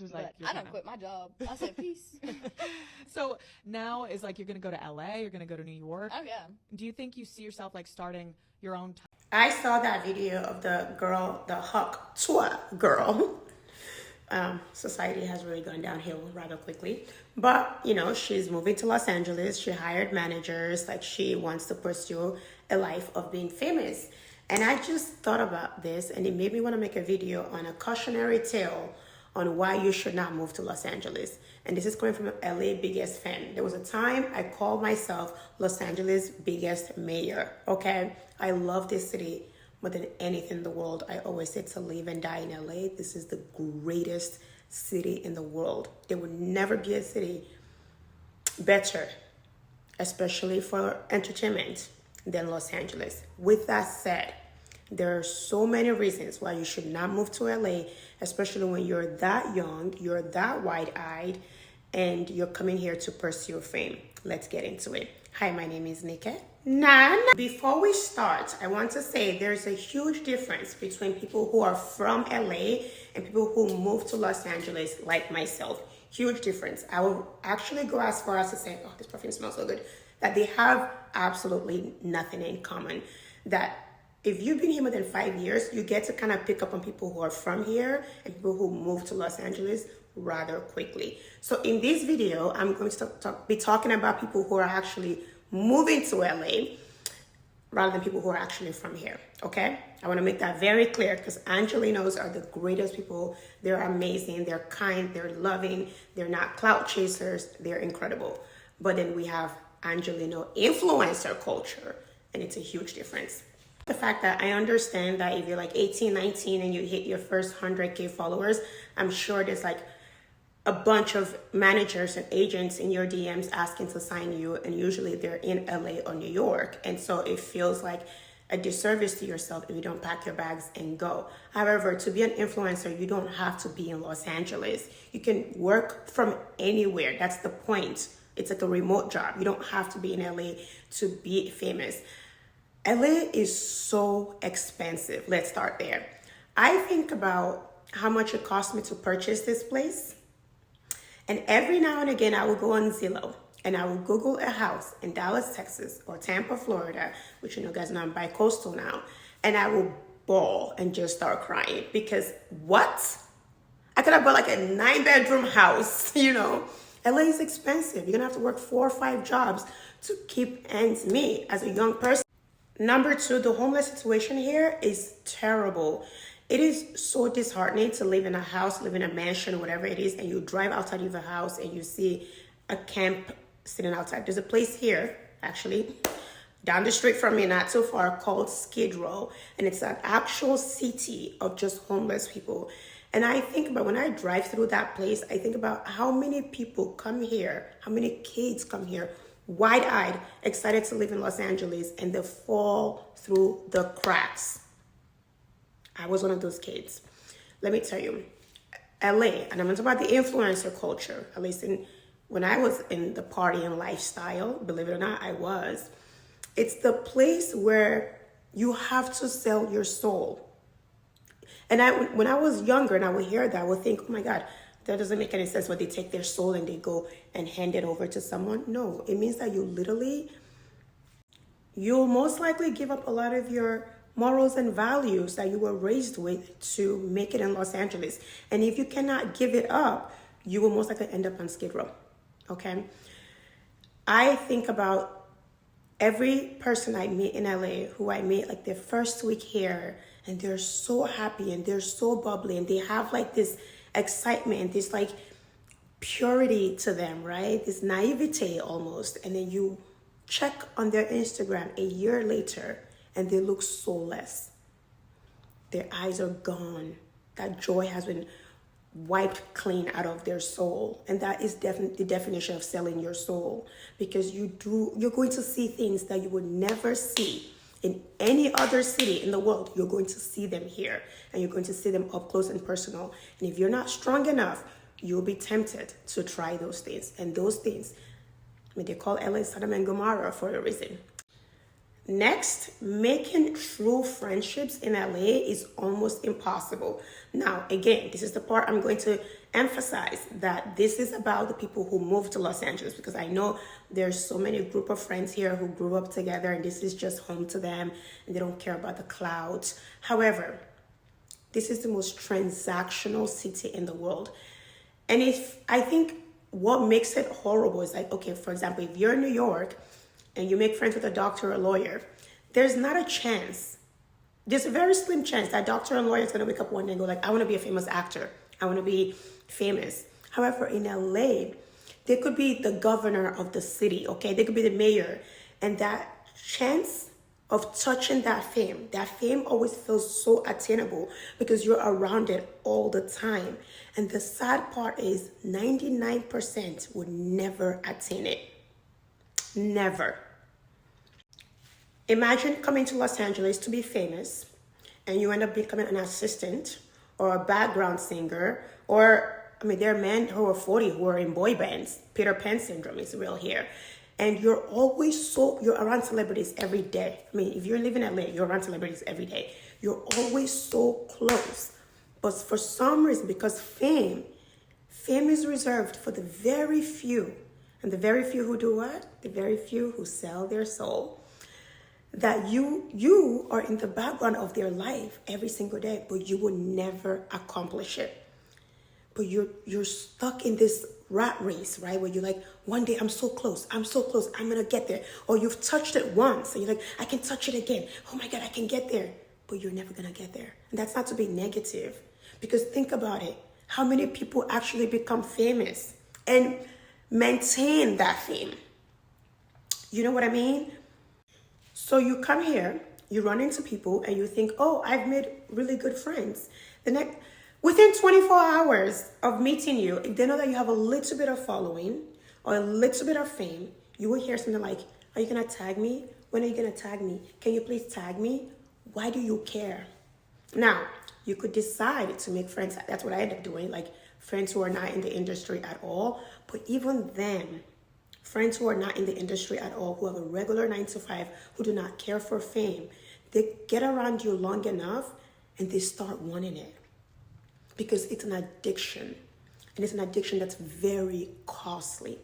was But like, I don't quit my job. I said peace. So now is like you're gonna go to LA, you're gonna go to New York. Oh yeah. Do you think you see yourself like starting your own I saw that video of the girl, the Huck Tour girl. Society has really gone downhill rather quickly. But, you know, she's moving to Los Angeles. She hired managers. Like, she wants to pursue a life of being famous. And I just thought about this, and it made me want to make a video on a cautionary tale on why you should not move to Los Angeles. And this is coming from an LA biggest fan. There was a time I called myself Los Angeles biggest mayor, okay? I love this city more than anything in the world. I always say to live and die in LA, this is the greatest city in the world. There will never be a city better, especially for entertainment, than Los Angeles. With that said, there are so many reasons why you should not move to LA, especially when you're that young, you're that wide-eyed, and you're coming here to pursue fame. Let's get into it. Hi, my name is Nika. Before we start, I want to say there's a huge difference between people who are from LA and people who move to Los Angeles like myself. Huge difference. I will actually go as far as to say, oh, this perfume smells so good, that they have absolutely nothing in common. That if you've been here more than 5 years, you get to kind of pick up on people who are from here and people who move to Los Angeles rather quickly. So in this video, I'm going to be talking about people who are actually moving to LA rather than people who are actually from here, okay? I want to make that very clear because Angelinos are the greatest people. They're amazing, they're kind, they're loving, they're not clout chasers, they're incredible. But then we have Angelino influencer culture, and it's a huge difference. The fact that I understand that if you're like 18, 19 and you hit your first 100K followers, I'm sure there's like a bunch of managers and agents in your DMs asking to sign you, and usually they're in LA or New York. And so it feels like a disservice to yourself if you don't pack your bags and go. However, to be an influencer, you don't have to be in Los Angeles. You can work from anywhere. That's the point. It's like a remote job. You don't have to be in LA to be famous. LA is so expensive. Let's start there. I think about how much it cost me to purchase this place. And every now and again, I will go on Zillow and I will Google a house in Dallas, Texas, or Tampa, Florida, which you know, guys know I'm bi-coastal now. And I will bawl and just start crying because what? I could have bought like a 9-bedroom house, you know. LA is expensive. You're gonna have to work 4 or 5 jobs to keep ends meet as a young person. Number 2, the homeless situation here is terrible. It is so disheartening to live in a house, live in a mansion, whatever it is, and you drive outside of the house and you see a camp sitting outside. There's a place here, actually, down the street from me, not too far, called Skid Row, and it's an actual city of just homeless people. And I think about when I drive through that place, I think about how many people come here, how many kids come here, wide-eyed, excited to live in Los Angeles, and they fall through the cracks. I was one of those kids. Let me tell you, LA, and I'm talking about the influencer culture, at least when I was in the party and lifestyle, believe it or not, I was. It's the place where you have to sell your soul. And when I was younger and I would hear that, I would think, oh my God, that doesn't make any sense when they take their soul and they go and hand it over to someone. No, it means that you'll most likely give up a lot of your morals and values that you were raised with to make it in Los Angeles. And if you cannot give it up, you will most likely end up on Skid Row, okay? I think about every person I meet in LA who I meet like their first week here, and they're so happy and they're so bubbly and they have like this excitement, this like purity to them, right? This naivete almost. And then you check on their Instagram a year later and they look soulless. Their eyes are gone. That joy has been wiped clean out of their soul. And that is definitely the definition of selling your soul, because you're going to see things that you would never see in any other city in the world. You're going to see them here, and you're going to see them up close and personal. And if you're not strong enough, you'll be tempted to try those things. And those things, I mean, they call LA Sodom and Gomorrah for a reason. Next, making true friendships in LA is almost impossible. Now, again, this is the part I'm going to emphasize, that this is about the people who moved to Los Angeles, because I know there's so many group of friends here who grew up together and this is just home to them and they don't care about the clouds. However, this is the most transactional city in the world. And if I think what makes it horrible is like, okay, for example, if you're in New York and you make friends with a doctor or a lawyer, there's not a chance, there's a very slim chance that doctor and lawyer is going to wake up one day and go like, I want to be a famous actor. I want to be famous. However, in LA, they could be the governor of the city, okay? They could be the mayor. And that chance of touching that fame always feels so attainable because you're around it all the time. And the sad part is 99% would never attain it. Never. Imagine coming to Los Angeles to be famous and you end up becoming an assistant or a background singer, or, I mean, there are men who are 40 who are in boy bands. Peter Pan syndrome is real here. And you're around celebrities every day. I mean, if you're living in LA, you're around celebrities every day. You're always so close. But for some reason, because fame is reserved for the very few. And the very few who do what? The very few who sell their soul. That you are in the background of their life every single day, but you will never accomplish it. But you're stuck in this rat race, right? Where you're like, one day I'm so close, I'm gonna get there. Or you've touched it once and you're like, I can touch it again. Oh my God, I can get there. But you're never gonna get there. And that's not to be negative, because think about it. How many people actually become famous and maintain that fame? You know what I mean? So you come here, you run into people and you think, oh, I've made really good friends. Within 24 hours of meeting you, if they know that you have a little bit of following or a little bit of fame, you will hear something like, are you gonna tag me? When are you gonna tag me? Can you please tag me? Why do you care? Now, you could decide to make friends. That's what I end up doing, like friends who are not in the industry at all. But even then, friends who are not in the industry at all, who have a regular 9-to-5, who do not care for fame, they get around you long enough and they start wanting it. Because it's an addiction. And it's an addiction that's very costly.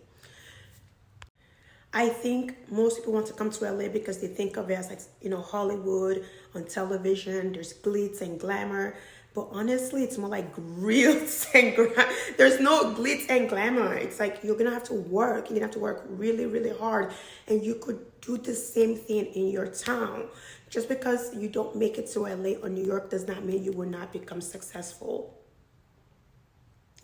I think most people want to come to LA because they think of it as, like, you know, Hollywood on television. There's glitz and glamour. But honestly, it's more like grills and there's no glitz and glamour. It's like you're going to have to work. You're going to have to work really, really hard. And you could do the same thing in your town. Just because you don't make it to LA or New York does not mean you will not become successful.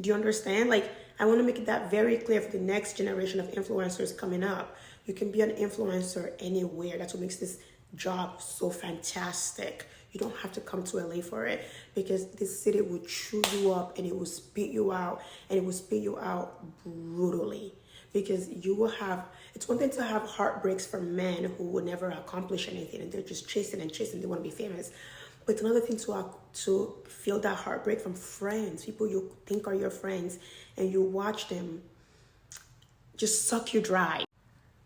Do you understand? Like, I want to make that very clear for the next generation of influencers coming up. You can be an influencer anywhere. That's what makes this job so fantastic. You don't have to come to LA for it, because this city will chew you up and it will spit you out, and it will spit you out brutally, because you will have, it's one thing to have heartbreaks from men who will never accomplish anything and they're just chasing and chasing, they want to be famous. But it's another thing to feel that heartbreak from friends, people you think are your friends, and you watch them just suck you dry.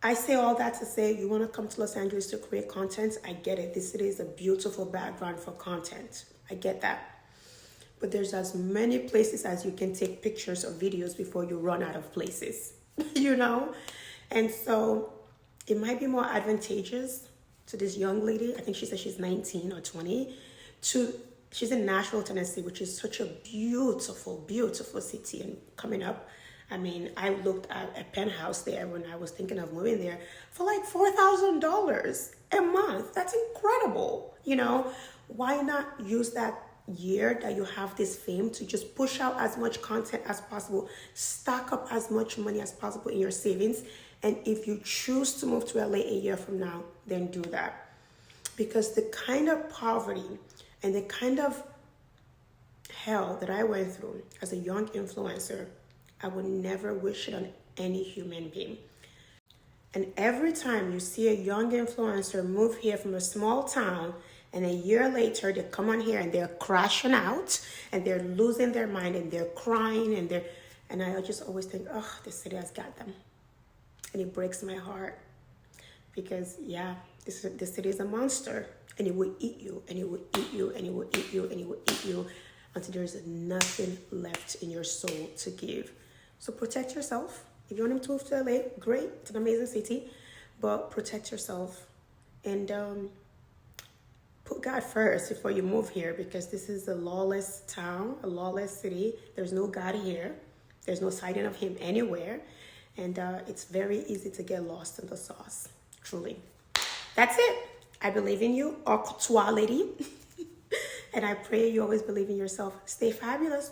I say all that to say, you want to come to Los Angeles to create content. I get it. This city is a beautiful background for content. I get that. But there's as many places as you can take pictures or videos before you run out of places, you know? And so it might be more advantageous to this young lady. I think she said she's 19 or 20. She's in Nashville, Tennessee, which is such a beautiful, beautiful city. And coming up, I mean, I looked at a penthouse there when I was thinking of moving there for like $4,000 a month. That's incredible. You know, why not use that year that you have this fame to just push out as much content as possible, stack up as much money as possible in your savings. And if you choose to move to LA a year from now, then do that. Because the kind of poverty and the kind of hell that I went through as a young influencer, I would never wish it on any human being. And every time you see a young influencer move here from a small town, and a year later they come on here and they're crashing out and they're losing their mind and they're crying and I just always think, oh, this city has got them. And it breaks my heart, because yeah, This city is a monster, and it will eat you, and it will eat you, and it will eat you, and it will eat you until there is nothing left in your soul to give. So protect yourself. If you want to move to LA, great. It's an amazing city, but protect yourself and put God first before you move here, because this is a lawless town, a lawless city. There's no God here. There's no sighting of him anywhere. And it's very easy to get lost in the sauce, truly. That's it. I believe in you, or couture lady. And I pray you always believe in yourself. Stay fabulous.